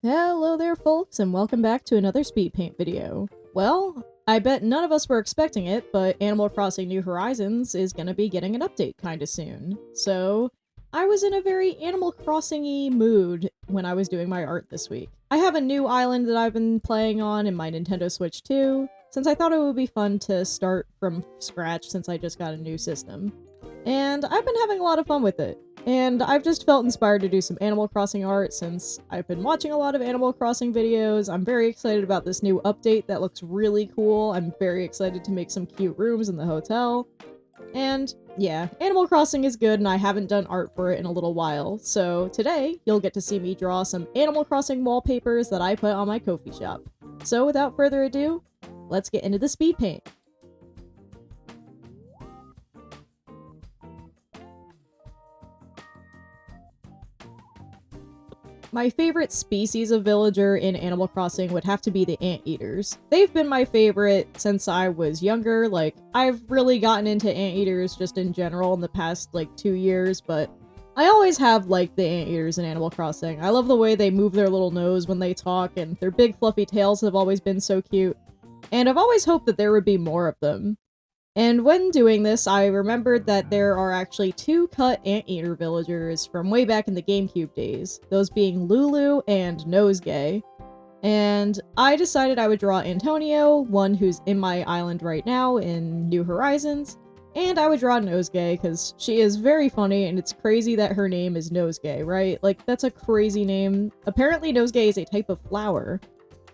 Hello there folks, and welcome back to another speed paint video. Well, I bet none of us were expecting it, but Animal Crossing New Horizons is gonna be getting an update kinda soon. So, I was in a very Animal Crossing-y mood when I was doing my art this week. I have a new island that I've been playing on in my Nintendo Switch 2, since I thought it would be fun to start from scratch since I just got a new system. And I've been having a lot of fun with it. And I've just felt inspired to do some Animal Crossing art since I've been watching a lot of Animal Crossing videos. I'm very excited about this new update that looks really cool. I'm very excited to make some cute rooms in the hotel. And yeah, Animal Crossing is good and I haven't done art for it in a little while. So today, you'll get to see me draw some Animal Crossing wallpapers that I put on my Ko-fi shop. So without further ado, let's get into the speed paint. My favorite species of villager in Animal Crossing would have to be the anteaters. They've been my favorite since I was younger. Like, I've really gotten into anteaters just in general in the past, 2 years, but I always have liked the anteaters in Animal Crossing. I love the way they move their little nose when they talk, and their big fluffy tails have always been so cute. And I've always hoped that there would be more of them. And when doing this, I remembered that there are actually 2 cut anteater villagers from way back in the GameCube days, those being Lulu and Nosegay. And I decided I would draw Antonio, one who's in my island right now in New Horizons, and I would draw Nosegay because she is very funny and it's crazy that her name is Nosegay, right? Like, that's a crazy name. Apparently Nosegay is a type of flower.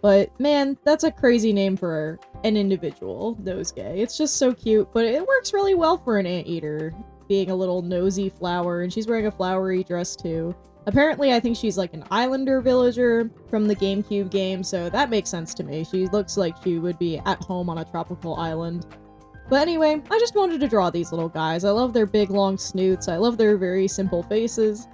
But man, that's a crazy name for an individual, Nosegay. It's just so cute, but it works really well for an anteater, being a little nosy flower, and she's wearing a flowery dress too. Apparently, I think she's like an islander villager from the GameCube game, so that makes sense to me. She looks like she would be at home on a tropical island. But anyway, I just wanted to draw these little guys. I love their big long snoots, I love their very simple faces,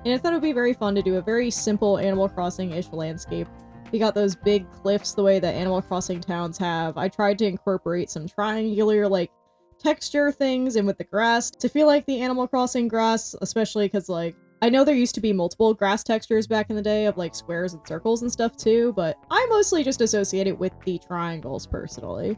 and I thought it would be very fun to do a very simple Animal Crossing-ish landscape. We got those big cliffs the way that Animal Crossing towns have. I tried to incorporate some triangular, texture things in with the grass to feel like the Animal Crossing grass, especially because, I know there used to be multiple grass textures back in the day of, squares and circles and stuff too, but I mostly just associate it with the triangles, personally.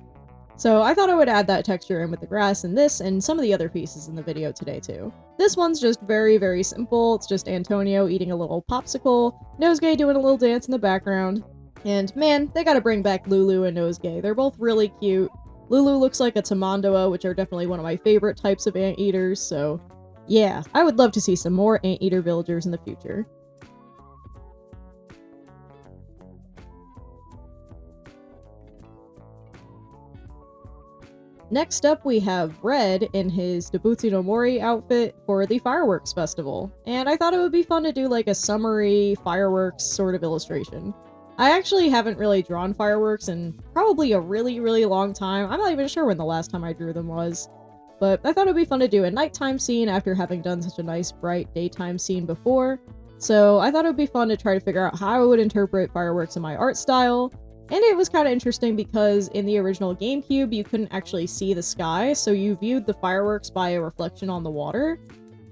So I thought I would add that texture in with the grass in this and some of the other pieces in the video today too. This one's just very, very simple. It's just Antonio eating a little popsicle, Nosegay doing a little dance in the background, and man, they gotta bring back Lulu and Nosegay. They're both really cute. Lulu looks like a tamandoa, which are definitely one of my favorite types of anteaters, so yeah, I would love to see some more anteater villagers in the future. Next up, we have Red in his Debutsu no Mori outfit for the fireworks festival, and I thought it would be fun to do a summary fireworks sort of illustration. I actually haven't really drawn fireworks in probably a really, really long time. I'm not even sure when the last time I drew them was, but I thought it would be fun to do a nighttime scene after having done such a nice bright daytime scene before, so I thought it would be fun to try to figure out how I would interpret fireworks in my art style. And it was kind of interesting because in the original GameCube, you couldn't actually see the sky, so you viewed the fireworks by a reflection on the water.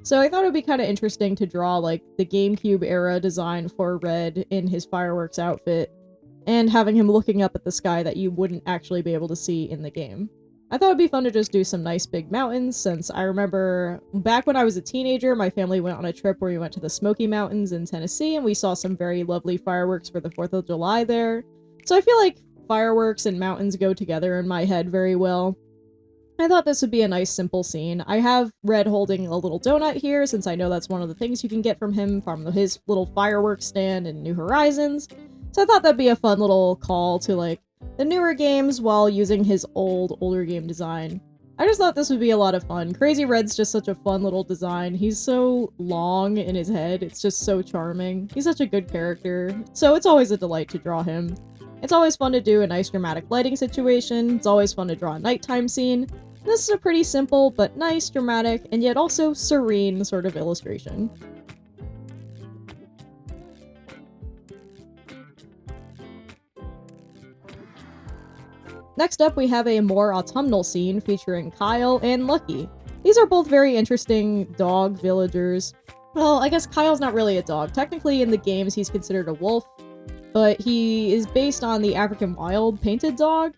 So I thought it would be kind of interesting to draw, the GameCube era design for Red in his fireworks outfit, and having him looking up at the sky that you wouldn't actually be able to see in the game. I thought it'd be fun to just do some nice big mountains, since I remember back when I was a teenager, my family went on a trip where we went to the Smoky Mountains in Tennessee, and we saw some very lovely fireworks for the 4th of July there. So I feel like fireworks and mountains go together in my head very well. I thought this would be a nice simple scene. I have Red holding a little donut here since I know that's one of the things you can get from him from his little fireworks stand in New Horizons. So I thought that'd be a fun little call to the newer games while using his older game design. I just thought this would be a lot of fun. Crazy Red's just such a fun little design. He's so long in his head. It's just so charming. He's such a good character. So it's always a delight to draw him. It's always fun to do a nice dramatic lighting situation. It's always fun to draw a nighttime scene. This is a pretty simple but nice, dramatic, and yet also serene sort of illustration. Next up, we have a more autumnal scene featuring Kyle and Lucky. These are both very interesting dog villagers. Well, I guess Kyle's not really a dog. Technically, in the games, he's considered a wolf, but he is based on the African Wild painted dog.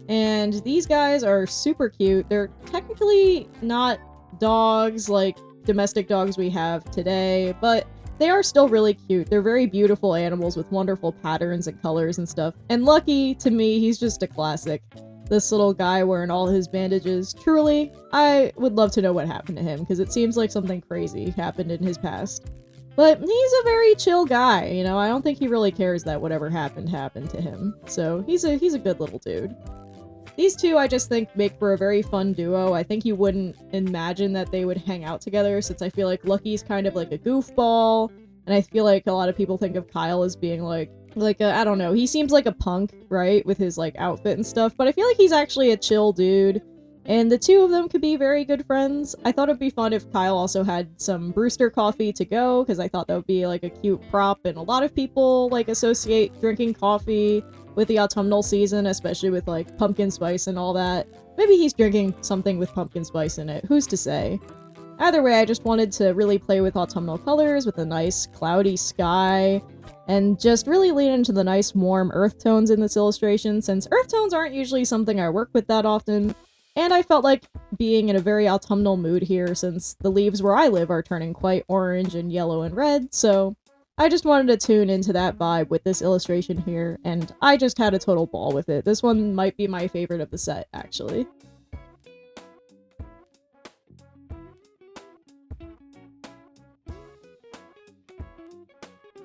And these guys are super cute. They're technically not dogs like domestic dogs we have today, but they are still really cute. They're very beautiful animals with wonderful patterns and colors and stuff. And Lucky, to me, he's just a classic. This little guy wearing all his bandages. Truly, I would love to know what happened to him, because it seems like something crazy happened in his past. But he's a very chill guy, you know, I don't think he really cares that whatever happened to him. So he's a good little dude. These two I just think make for a very fun duo. I think you wouldn't imagine that they would hang out together, since I feel like Lucky's kind of like a goofball, and I feel like a lot of people think of Kyle as being like a, I don't know, he seems like a punk, right, with his like outfit and stuff, but I feel like he's actually a chill dude, and the two of them could be very good friends. I thought it'd be fun if Kyle also had some Brewster coffee to go, because I thought that would be like a cute prop, and a lot of people like associate drinking coffee with the autumnal season, especially with like pumpkin spice and all that. Maybe he's drinking something with pumpkin spice in it, who's to say? Either way, I just wanted to really play with autumnal colors with a nice cloudy sky, and just really lean into the nice warm earth tones in this illustration, since earth tones aren't usually something I work with that often, and I felt like being in a very autumnal mood here, since the leaves where I live are turning quite orange and yellow and red, so I just wanted to tune into that vibe with this illustration here, and I just had a total ball with it. This one might be my favorite of the set, actually.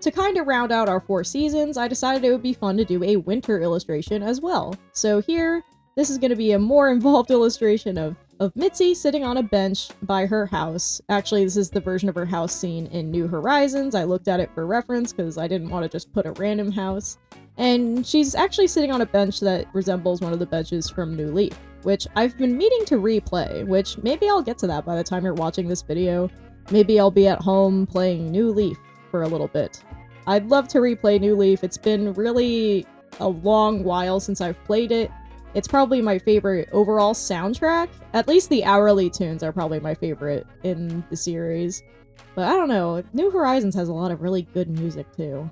To kind of round out our 4 seasons, I decided it would be fun to do a winter illustration as well. So here, this is going to be a more involved illustration of Mitzi sitting on a bench by her house. Actually, this is the version of her house seen in New Horizons. I looked at it for reference because I didn't want to just put a random house. And she's actually sitting on a bench that resembles one of the benches from New Leaf, which I've been meaning to replay, which maybe I'll get to that by the time you're watching this video. Maybe I'll be at home playing New Leaf for a little bit. I'd love to replay New Leaf. It's been really a long while since I've played it. It's probably my favorite overall soundtrack. At least the hourly tunes are probably my favorite in the series. But I don't know, New Horizons has a lot of really good music too.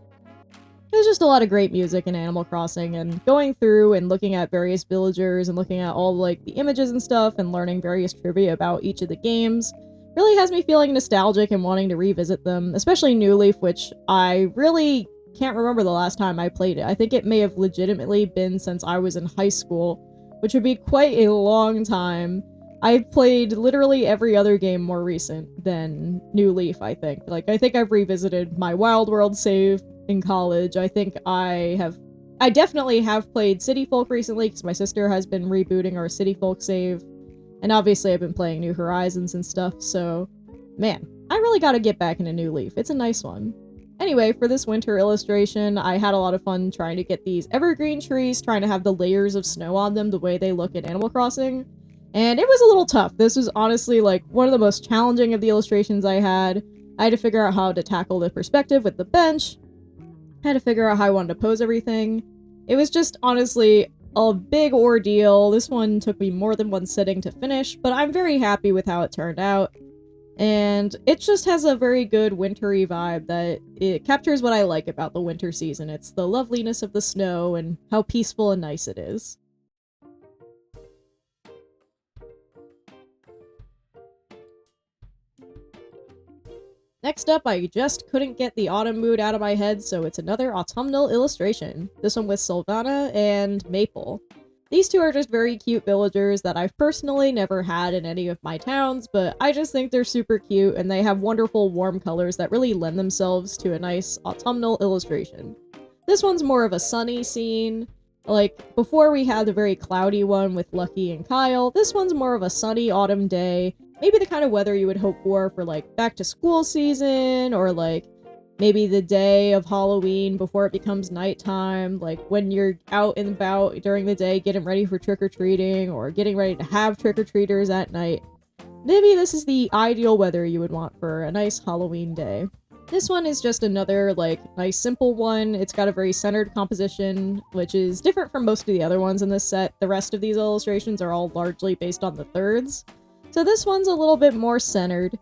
There's just a lot of great music in Animal Crossing, and going through and looking at various villagers and looking at all like the images and stuff and learning various trivia about each of the games really has me feeling nostalgic and wanting to revisit them, especially New Leaf, which I really can't remember the last time I played it. I think it may have legitimately been since I was in high school, which would be quite a long time. I've played literally every other game more recent than New Leaf, I think. Like, I think I've revisited my Wild World save in college. I think I definitely have played City Folk recently, because my sister has been rebooting our City Folk save. And obviously I've been playing New Horizons and stuff, so man, I really gotta get back into New Leaf. It's a nice one. Anyway, for this winter illustration, I had a lot of fun trying to get these evergreen trees, trying to have the layers of snow on them the way they look in Animal Crossing. And it was a little tough. This was honestly like one of the most challenging of the illustrations I had. I had to figure out how to tackle the perspective with the bench. I had to figure out how I wanted to pose everything. It was just honestly a big ordeal. This one took me more than one sitting to finish, but I'm very happy with how it turned out. And it just has a very good wintry vibe that it captures what I like about the winter season. It's the loveliness of the snow and how peaceful and nice it is. Next up, I just couldn't get the autumn mood out of my head, so it's another autumnal illustration. This one with Sylvana and Maple. These two are just very cute villagers that I've personally never had in any of my towns, but I just think they're super cute and they have wonderful warm colors that really lend themselves to a nice autumnal illustration. This one's more of a sunny scene. Like, before we had the very cloudy one with Lucky and Kyle, this one's more of a sunny autumn day. Maybe the kind of weather you would hope for like back to school season, or like maybe the day of Halloween before it becomes nighttime, like when you're out and about during the day getting ready for trick-or-treating or getting ready to have trick-or-treaters at night. Maybe this is the ideal weather you would want for a nice Halloween day. This one is just another, like, nice simple one. It's got a very centered composition, which is different from most of the other ones in this set. The rest of these illustrations are all largely based on the thirds. So this one's a little bit more centered.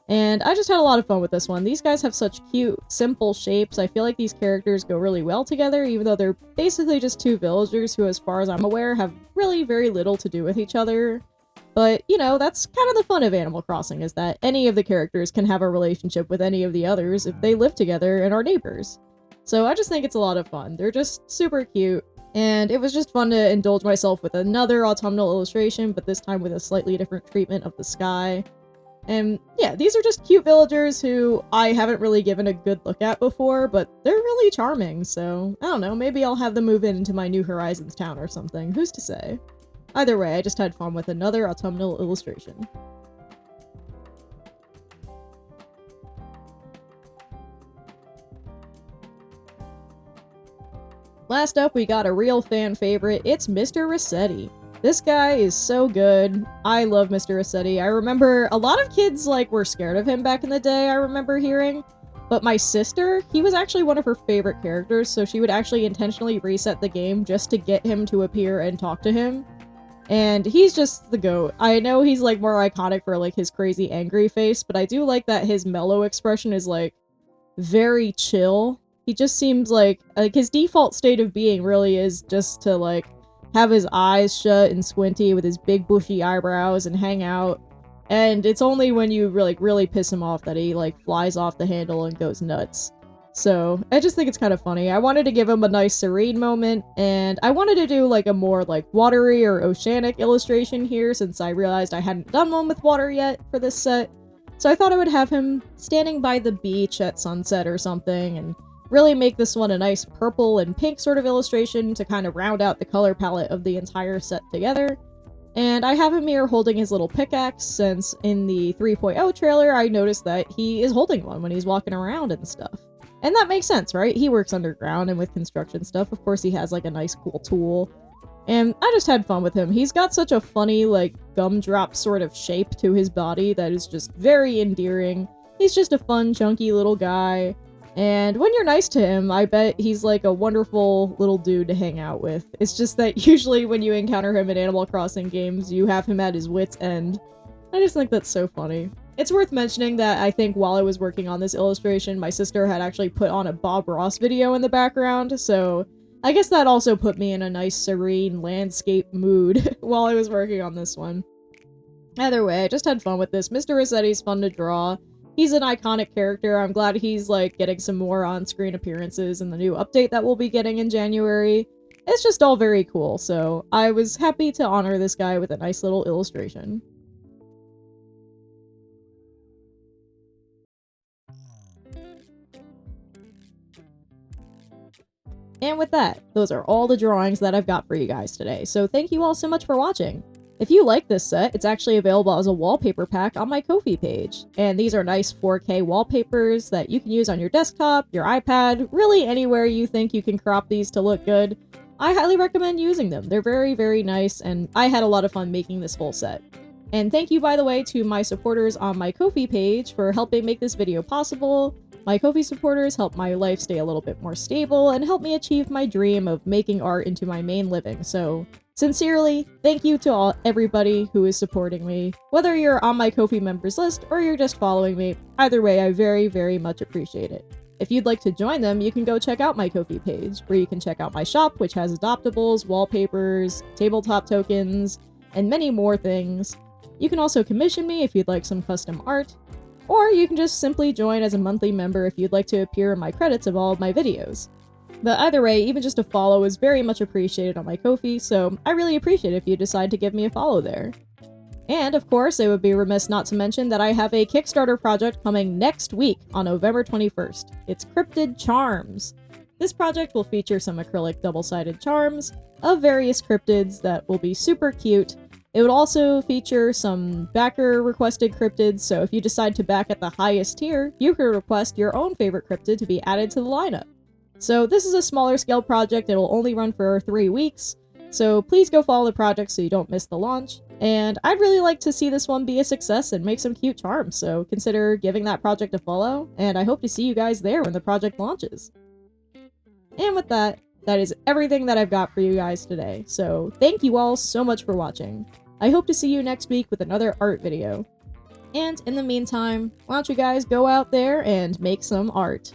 And I just had a lot of fun with this one. These guys have such cute, simple shapes. I feel like these characters go really well together, even though they're basically just two villagers who, as far as I'm aware, have really very little to do with each other. But, you know, that's kind of the fun of Animal Crossing, is that any of the characters can have a relationship with any of the others if they live together and are neighbors. So I just think it's a lot of fun. They're just super cute, and it was just fun to indulge myself with another autumnal illustration, but this time with a slightly different treatment of the sky. And yeah, these are just cute villagers who I haven't really given a good look at before, but they're really charming, so I don't know, maybe I'll have them move into my New Horizons town or something, who's to say? Either way, I just had fun with another autumnal illustration. Last up, we got a real fan favorite. It's Mr. Rossetti. This guy is so good. I love Mr. Rossetti. I remember a lot of kids were scared of him back in the day, I remember hearing. But my sister, he was actually one of her favorite characters, so she would actually intentionally reset the game just to get him to appear and talk to him. And he's just the GOAT. I know he's more iconic for his crazy angry face, but I do like that his mellow expression is very chill. He just seems like his default state of being really is just to have his eyes shut and squinty with his big bushy eyebrows and hang out. And it's only when you really piss him off that he flies off the handle and goes nuts. So I just think it's kind of funny. I wanted to give him a nice serene moment, and I wanted to do a more watery or oceanic illustration here, since I realized I hadn't done one with water yet for this set. So I thought I would have him standing by the beach at sunset or something, and really make this one a nice purple and pink sort of illustration to kind of round out the color palette of the entire set together. And I have him here holding his little pickaxe, since in the 3.0 trailer I noticed that he is holding one when he's walking around and stuff. And that makes sense, right? He works underground, and with construction stuff, of course he has a nice cool tool. And I just had fun with him. He's got such a funny, gumdrop sort of shape to his body that is just very endearing. He's just a fun, chunky little guy. And when you're nice to him, I bet he's a wonderful little dude to hang out with. It's just that usually when you encounter him in Animal Crossing games, you have him at his wit's end. I just think that's so funny. It's worth mentioning that I think while I was working on this illustration, my sister had actually put on a Bob Ross video in the background, so I guess that also put me in a nice serene landscape mood while I was working on this one. Either way, I just had fun with this. Mr. Rossetti's fun to draw. He's an iconic character. I'm glad he's getting some more on-screen appearances in the new update that we'll be getting in January. It's just all very cool, so I was happy to honor this guy with a nice little illustration. And with that, those are all the drawings that I've got for you guys today, so thank you all so much for watching. If you like this set, it's actually available as a wallpaper pack on my Ko-fi page, and these are nice 4K wallpapers that you can use on your desktop, your iPad, really anywhere you think you can crop these to look good. I highly recommend using them. They're very, very nice, and I had a lot of fun making this whole set. And thank you, by the way, to my supporters on my Ko-fi page for helping make this video possible. My Ko-fi supporters help my life stay a little bit more stable and help me achieve my dream of making art into my main living, so sincerely, thank you to everybody who is supporting me. Whether you're on my Ko-fi members list or you're just following me, either way, I very, very much appreciate it. If you'd like to join them, you can go check out my Ko-fi page, where you can check out my shop, which has adoptables, wallpapers, tabletop tokens, and many more things. You can also commission me if you'd like some custom art, or you can just simply join as a monthly member if you'd like to appear in my credits of all of my videos. But either way, even just a follow is very much appreciated on my Ko-fi, so I really appreciate it if you decide to give me a follow there. And of course, I would be remiss not to mention that I have a Kickstarter project coming next week on November 21st. It's Cryptid Charms. This project will feature some acrylic double-sided charms of various cryptids that will be super cute. It would also feature some backer-requested cryptids, so if you decide to back at the highest tier, you can request your own favorite cryptid to be added to the lineup. So this is a smaller scale project. It'll only run for 3 weeks, so please go follow the project so you don't miss the launch. And I'd really like to see this one be a success and make some cute charms, so consider giving that project a follow, and I hope to see you guys there when the project launches. And with that, that is everything that I've got for you guys today, so thank you all so much for watching. I hope to see you next week with another art video. And in the meantime, why don't you guys go out there and make some art.